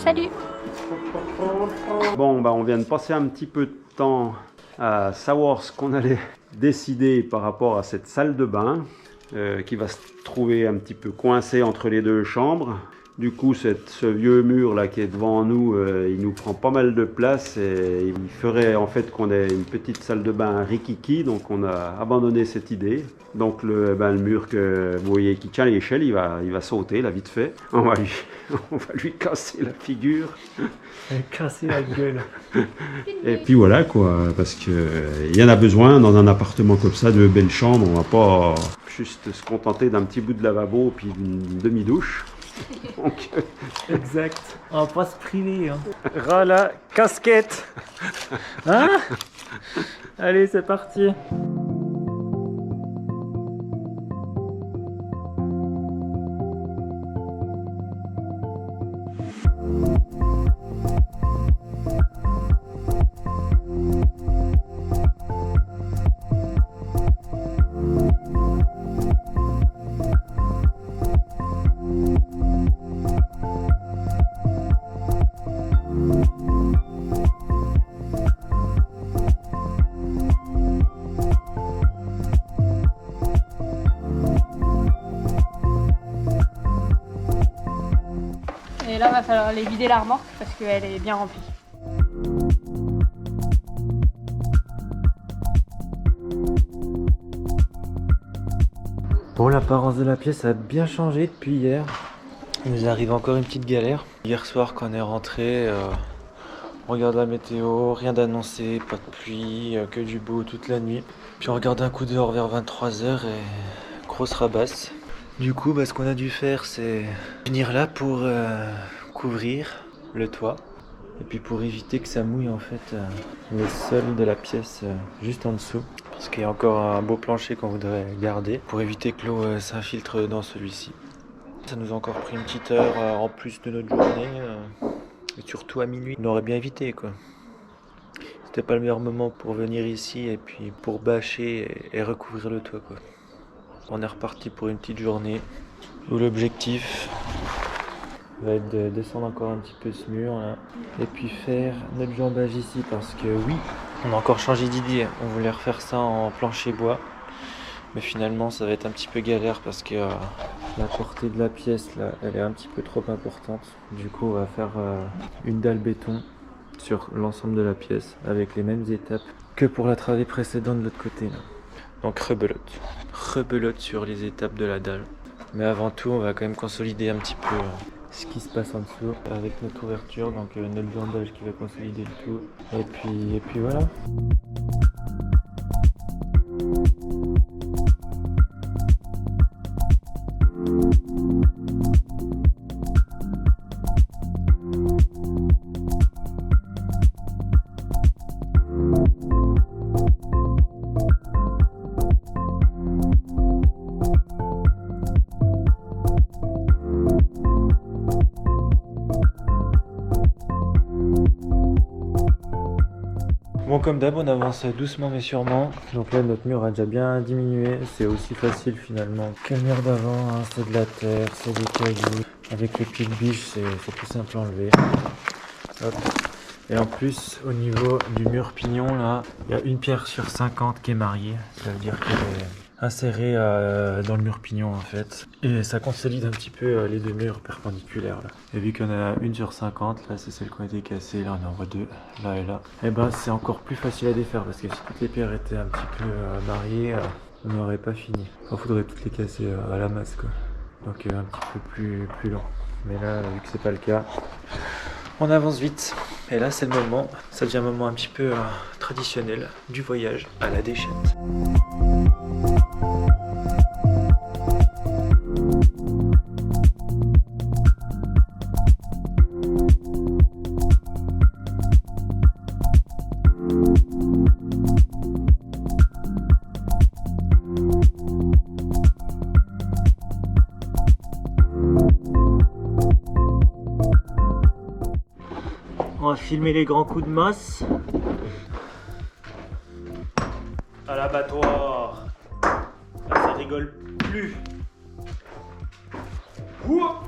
Salut. Bon, on vient de passer un petit peu de temps à savoir ce qu'on allait décider par rapport à cette salle de bain qui va se trouver un petit peu coincée entre les deux chambres. Du coup, ce vieux mur là qui est devant nous, il nous prend pas mal de place et il ferait en fait qu'on ait une petite salle de bain rikiki, donc on a abandonné cette idée. Donc le mur que vous voyez qui tient l'échelle, il va sauter là vite fait. On va lui casser la figure. Casser la gueule. Et puis voilà quoi, parce que il y en a besoin dans un appartement comme ça, de belles chambres. On va pas juste se contenter d'un petit bout de lavabo puis d'une demi-douche. Donc, exact. On va pas se priver. Hein. Ras la casquette. Hein? Allez, c'est parti. Et là, va falloir aller vider l'armoire parce qu'elle est bien remplie. Bon, l'apparence de la pièce a bien changé depuis hier. Il nous arrive encore une petite galère. Hier soir, quand on est rentré, on regarde la météo, rien d'annoncé, pas de pluie, que du beau toute la nuit. Puis on regarde un coup dehors vers 23h et grosse rabasse. Du coup, ce qu'on a dû faire, c'est venir là pour couvrir le toit. Et puis pour éviter que ça mouille en fait le sol de la pièce juste en dessous. Parce qu'il y a encore un beau plancher qu'on voudrait garder pour éviter que l'eau s'infiltre dans celui-ci. Ça nous a encore pris une petite heure en plus de notre journée. Et surtout à minuit, on aurait bien évité quoi. C'était pas le meilleur moment pour venir ici et puis pour bâcher et recouvrir le toit quoi. On est reparti pour une petite journée où l'objectif va être de descendre encore un petit peu ce mur là et puis faire notre jambage ici parce que oui, on a encore changé d'idée. On voulait refaire ça en plancher bois, mais finalement ça va être un petit peu galère parce que la portée de la pièce là, elle est un petit peu trop importante. Du coup, on va faire une dalle béton sur l'ensemble de la pièce avec les mêmes étapes que pour la travée précédente de l'autre côté là. Donc rebelote sur les étapes de la dalle. Mais avant tout, on va quand même consolider un petit peu ce qui se passe en dessous avec notre ouverture, donc notre bandage qui va consolider le tout. Et puis voilà. Bon, comme d'hab, on avance doucement mais sûrement. Donc là, notre mur a déjà bien diminué. C'est aussi facile finalement que le mur d'avant. Hein. C'est de la terre, c'est des cailloux. Avec le pied de biche, c'est tout simple à enlever. Hop. Et en plus, au niveau du mur pignon, là, il y a une pierre sur 50 qui est mariée. Ça veut dire qu'elle est insérée dans le mur pignon en fait. Et ça consolide un petit peu les deux murs perpendiculaires là. Et vu qu'on a une sur 50, là c'est celle qui a été cassée, là on en voit deux, là et là. Et c'est encore plus facile à défaire parce que si toutes les pierres étaient un petit peu mariées, on n'aurait pas fini. Il faudrait toutes les casser à la masse quoi. Donc un petit peu plus lent. Mais là, vu que c'est pas le cas, on avance vite. Et là c'est le moment, ça devient un moment un petit peu traditionnel du voyage à la déchette. On va filmer les grands coups de masse. À l'abattoir. Là, ça rigole plus. Ouah.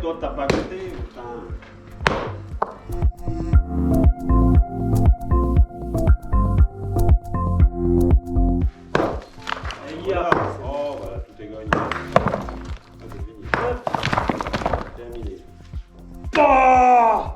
toi, t'as pas goûté, putain. Oh, voilà, tout est gagné. Ah, c'est fini. Hop. Terminé. Oh!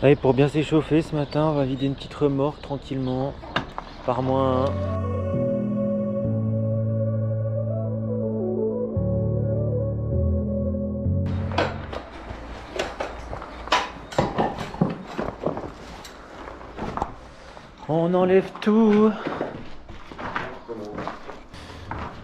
Allez, pour bien s'échauffer ce matin, on va vider une petite remorque tranquillement, par moins 1. On enlève tout.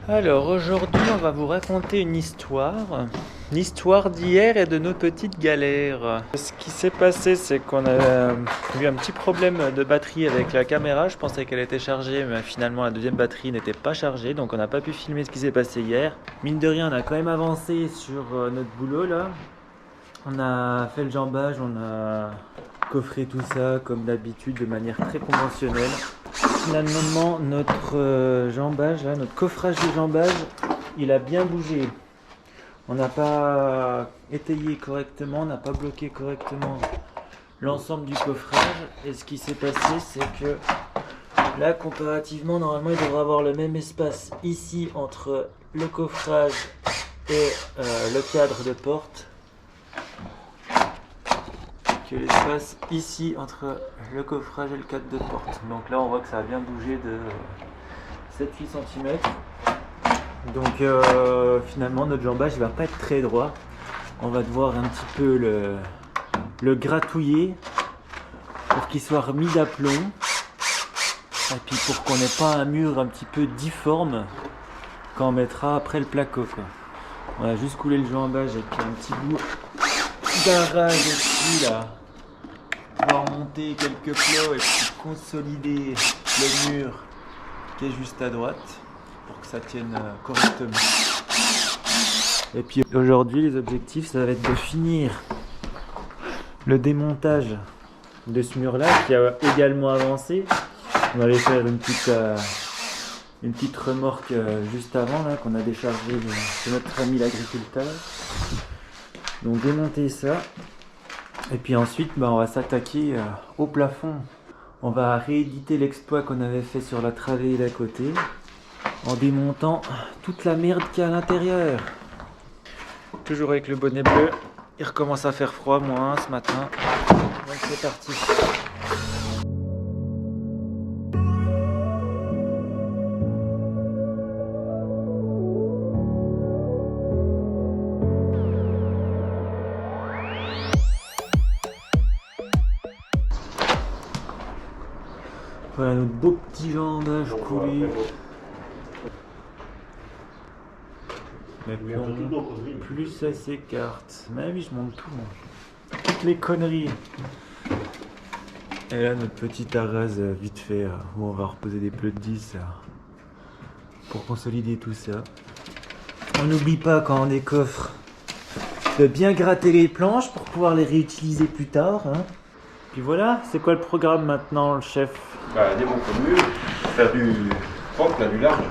Alors aujourd'hui on va vous raconter une histoire d'hier et de nos petites galères. Ce qui s'est passé, c'est qu'on a eu un petit problème de batterie avec la caméra. Je pensais qu'elle était chargée, mais finalement la deuxième batterie n'était pas chargée, donc on n'a pas pu filmer ce qui s'est passé hier. Mine de rien, on a quand même avancé sur notre boulot là. On a fait le jambage, on a coffré tout ça comme d'habitude de manière très conventionnelle. Finalement, notre jambage, là, notre coffrage de jambage, il a bien bougé. On n'a pas étayé correctement, on n'a pas bloqué correctement l'ensemble du coffrage. Et ce qui s'est passé, c'est que là, comparativement, normalement, il devrait avoir le même espace ici entre le coffrage et le cadre de porte que l'espace ici entre le coffrage et le cadre de porte. Donc là on voit que ça a bien bougé de 7-8 cm. Donc finalement notre jambage va pas être très droit. On va devoir un petit peu le gratouiller pour qu'il soit remis d'aplomb. Et puis pour qu'on n'ait pas un mur un petit peu difforme quand on mettra après le placo, quoi. On a juste coulé le jambage avec un petit bout d'arrage ici là. On va remonter quelques plots et puis consolider le mur qui est juste à droite pour que ça tienne correctement. Et puis aujourd'hui les objectifs, ça va être de finir le démontage de ce mur là qui a également avancé. On va aller faire une petite remorque juste avant là qu'on a déchargé de notre ami l'agriculteur. Donc démonter ça. Et puis ensuite, on va s'attaquer au plafond. On va rééditer l'exploit qu'on avait fait sur la travée d'à côté en démontant toute la merde qu'il y a à l'intérieur. Toujours avec le bonnet bleu. Il recommence à faire froid, moins 1 ce matin. Donc c'est parti. Voilà notre beau petit jambage coulé. Mais plus ça s'écarte. Mais oui, je monte tout. Toutes les conneries. Et là, notre petite arrase vite fait, où on va reposer des pneus de 10 pour consolider tout ça. On n'oublie pas quand on décoffre de bien gratter les planches pour pouvoir les réutiliser plus tard. Hein. Puis voilà, c'est quoi le programme maintenant, le chef? Des bons communs, faire du propre, là, du large.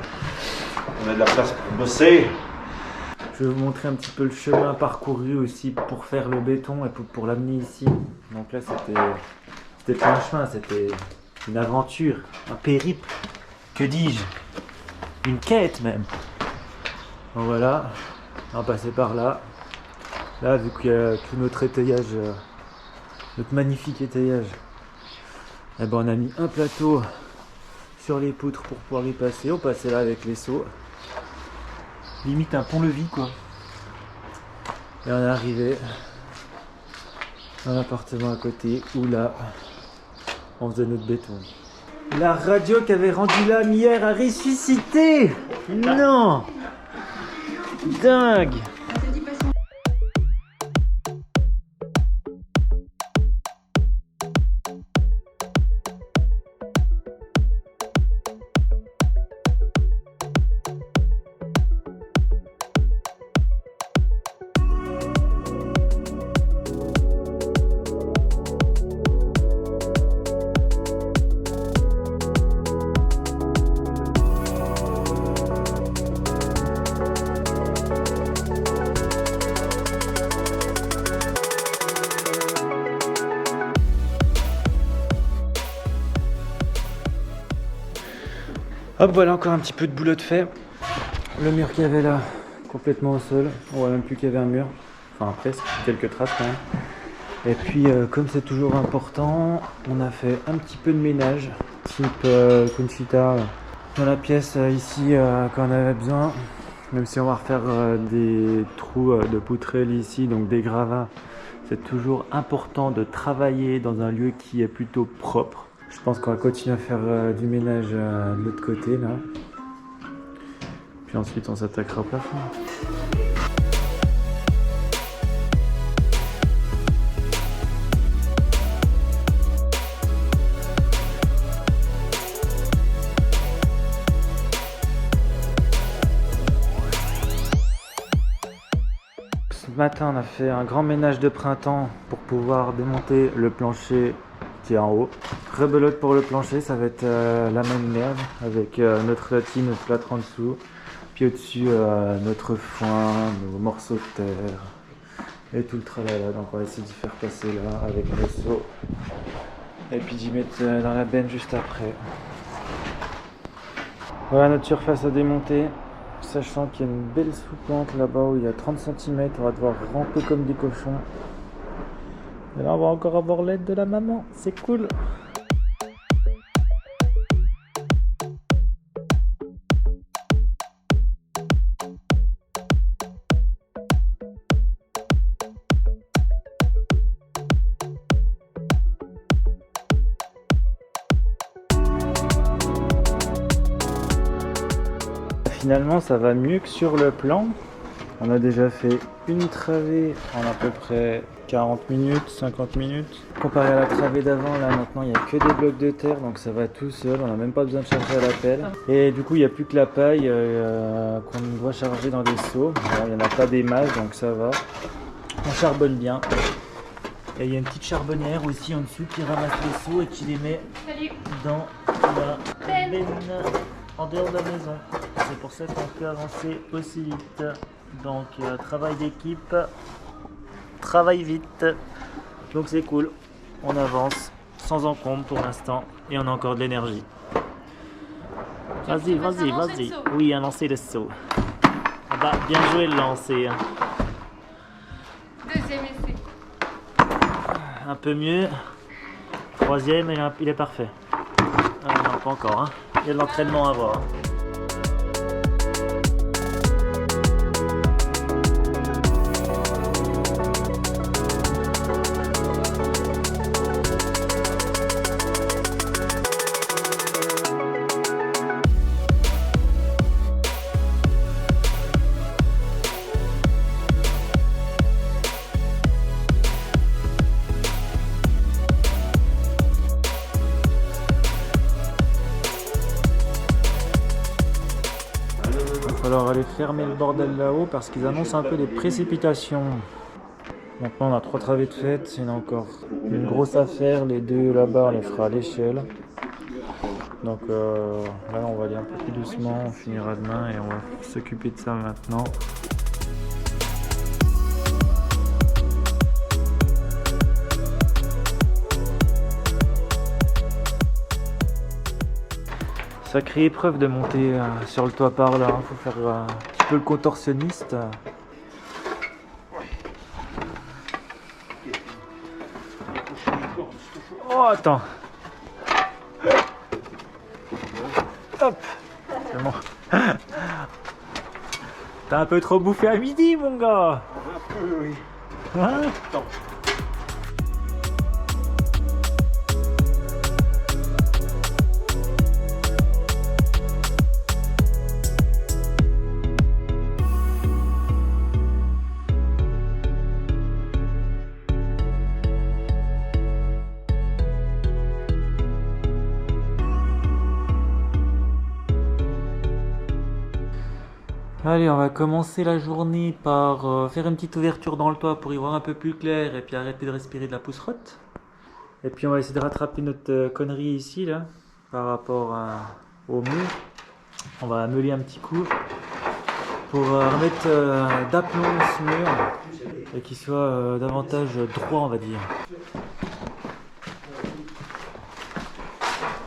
On a de la place pour bosser. Je vais vous montrer un petit peu le chemin parcouru aussi pour faire le béton et pour l'amener ici. Donc là, c'était pas un chemin, c'était une aventure, un périple. Que dis-je? Une quête même. Donc voilà, on va passer par là. Là, vu qu'il y a tout notre étayage, notre magnifique étayage, eh ben, on a mis un plateau sur les poutres pour pouvoir y passer. On passait là avec les seaux. Limite un pont-levis, quoi. Et on est arrivé dans l'appartement à côté où là, on faisait notre béton. La radio qui avait rendu l'âme hier a ressuscité. Non. Dingue. Hop, voilà encore un petit peu de boulot de fait. Le mur qu'il y avait là, complètement au sol. On voit même plus qu'il y avait un mur. Enfin presque, quelques traces quand même. Et puis comme c'est toujours important, on a fait un petit peu de ménage. Type Conchita dans la pièce ici quand on avait besoin. Même si on va refaire des trous de poutrelle ici, donc des gravats. C'est toujours important de travailler dans un lieu qui est plutôt propre. Je pense qu'on va continuer à faire du ménage de l'autre côté là. Puis ensuite on s'attaquera au plafond. Ce matin on a fait un grand ménage de printemps pour pouvoir démonter le plancher qui est en haut. Rebelote pour le plancher, ça va être la même merde avec notre latine, notre plâtre en dessous. Puis au-dessus notre foin, nos morceaux de terre et tout le tralala. Donc on va essayer d'y faire passer là avec le seau. Et puis d'y mettre dans la benne juste après. Voilà notre surface à démonter. Sachant qu'il y a une belle sous-plante là-bas où il y a 30 cm, on va devoir ramper comme des cochons. Et là on va encore avoir l'aide de la maman, c'est cool. Finalement ça va mieux que sur le plan. On a déjà fait une travée en à peu près 40 minutes, 50 minutes. Comparé à la travée d'avant, là maintenant il n'y a que des blocs de terre, donc ça va tout seul, on n'a même pas besoin de charger à la pelle. Et du coup il n'y a plus que la paille qu'on doit charger dans des seaux. Alors, il n'y en a pas des masses, donc ça va. On charbonne bien. Et il y a une petite charbonnière aussi en dessous qui ramasse les seaux et qui les met dans la benne en dehors de la maison. C'est pour ça qu'on peut avancer aussi vite. Donc travail d'équipe, travail vite. Donc c'est cool. On avance sans encombre pour l'instant et on a encore de l'énergie. Vas-y, vas-y, vas-y. Oui, un lancer de saut. Bah, bien joué le lancer. Deuxième essai. Un peu mieux. Troisième, il est parfait. Ah, non, pas encore. Hein. Il y a de l'entraînement à avoir. Il va falloir aller fermer le bordel là-haut parce qu'ils annoncent un peu des précipitations. Maintenant on a 3 travées de fête, il y en a encore une grosse affaire, les 2 là-bas on les fera à l'échelle. Donc là on va aller un peu plus doucement, on finira demain et on va s'occuper de ça maintenant. Sacrée épreuve de monter sur le toit par là, hein. Faut faire un petit peu le contorsionniste. Oh attends. Hop. C'est bon. T'as un peu trop bouffé à midi mon gars. Un peu, oui. Hein? Attends. Allez, on va commencer la journée par faire une petite ouverture dans le toit pour y voir un peu plus clair et puis arrêter de respirer de la pousserotte. Et puis on va essayer de rattraper notre connerie ici là par rapport au mur. On va meuler un petit coup pour remettre d'aplomb ce mur et qu'il soit davantage droit on va dire.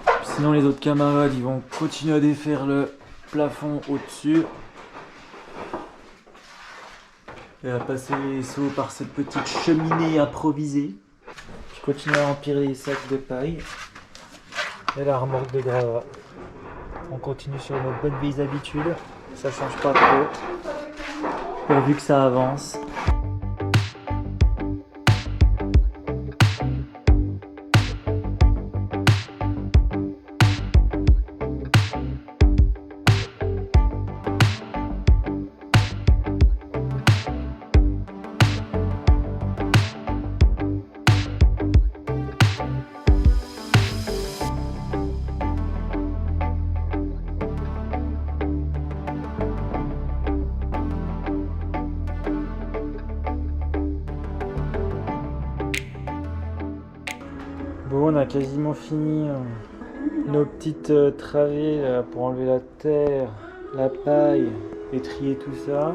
Puis Sinon les autres camarades ils vont continuer à défaire le plafond au-dessus et à passer les seaux par cette petite cheminée improvisée. Je continue à empiler les sacs de paille et la remorque de gravats. On continue sur nos bonnes vieilles habitudes, ça change pas trop pourvu que ça avance. Bon, on a quasiment fini nos petites travées là, pour enlever la terre, la paille et trier tout ça.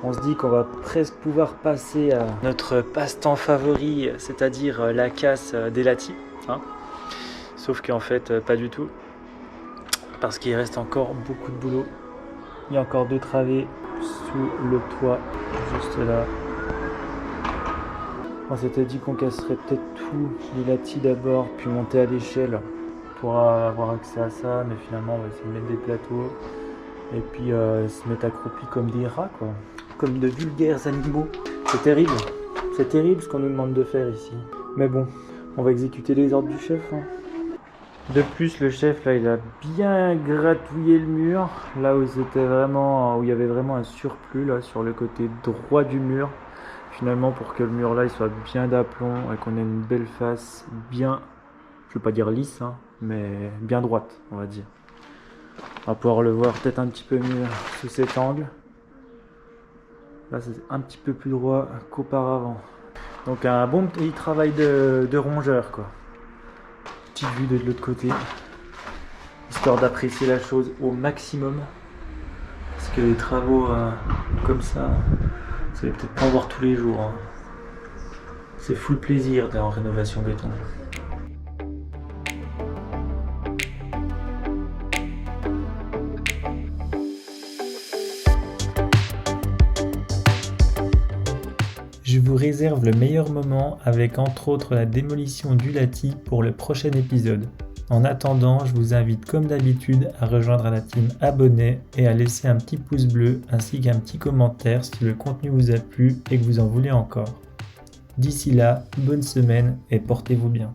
On se dit qu'on va presque pouvoir passer à notre passe-temps favori, c'est-à-dire la casse des latis. Hein. Sauf qu'en fait, pas du tout. Parce qu'il reste encore beaucoup de boulot. Il y a encore 2 travées sous le toit, juste là. On s'était dit qu'on casserait peut-être tous les latis d'abord, puis monter à l'échelle pour avoir accès à ça, mais finalement on va essayer de mettre des plateaux et puis se mettre accroupis comme des rats, quoi. Comme de vulgaires animaux. C'est terrible ce qu'on nous demande de faire ici. Mais bon, on va exécuter les ordres du chef. Hein. De plus, le chef là, il a bien gratouillé le mur, là où il y avait vraiment un surplus là sur le côté droit du mur. Finalement, pour que le mur là il soit bien d'aplomb et qu'on ait une belle face bien, je veux pas dire lisse, hein, mais bien droite, on va dire. On va pouvoir le voir peut-être un petit peu mieux sous cet angle. Là, c'est un petit peu plus droit qu'auparavant. Donc un bon petit travail de rongeur, quoi. Petite vue de l'autre côté, histoire d'apprécier la chose au maximum. Parce que les travaux comme ça, vous allez peut-être pas en voir tous les jours. Hein. C'est full plaisir d'être en rénovation béton. Je vous réserve le meilleur moment avec entre autres la démolition du lati pour le prochain épisode. En attendant, je vous invite comme d'habitude à rejoindre la team abonnés et à laisser un petit pouce bleu ainsi qu'un petit commentaire si le contenu vous a plu et que vous en voulez encore. D'ici là, bonne semaine et portez-vous bien.